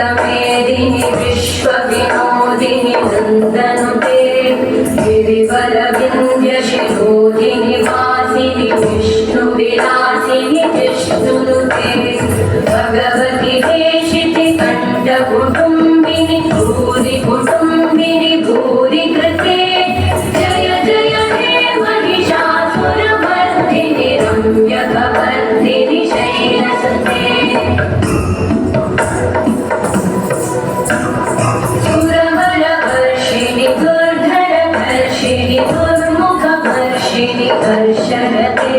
मेदिनि विश्वविनोदिनि नन्दनुते गिरिवरविन्द्यशिरोधिनि वासिनि विष्णुविलासिनि विष्णुनुते भगवति देशिति कण्ठकुटुम्बिनि भूरि कुटुम्बिनि भूरि कृते जय जय हे महिषासुरमर्दिनि रम्यकवर्दिनि शैलसुते हर्षरते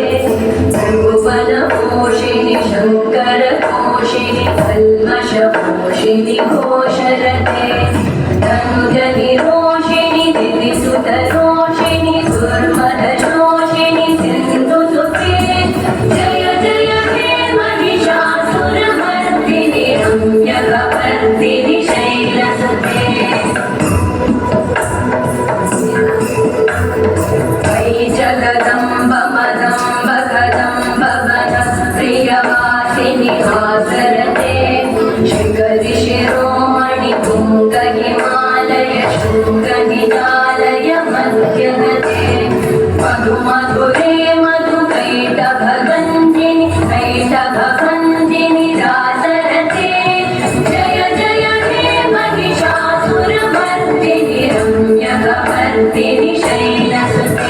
भुवनपोषिणि शङ्करपोषिणि कल्मषपोषिणि घोषरते तनुजनिरोषिणि दिविसुतरोषिणि दुर्मदशोषिणि सिन्धुसुते जय जय हे महिषासुरमर्दिनि रम्यकवर्दिनि शैलसुते जगदम्ब मदम्ब कदम्ब वन प्रियवासिनि हासरते शिखरि शिरोमणि तुङ्ग हिमालय शृङ्ग निजालय मध्यगते मधु मधुरे मधु कैटभगन्धिनि कैटभगन्धिनि रासरते जय जय हे महिषासुरमर्दिनि रम्यकवर्दिनि शैलसुते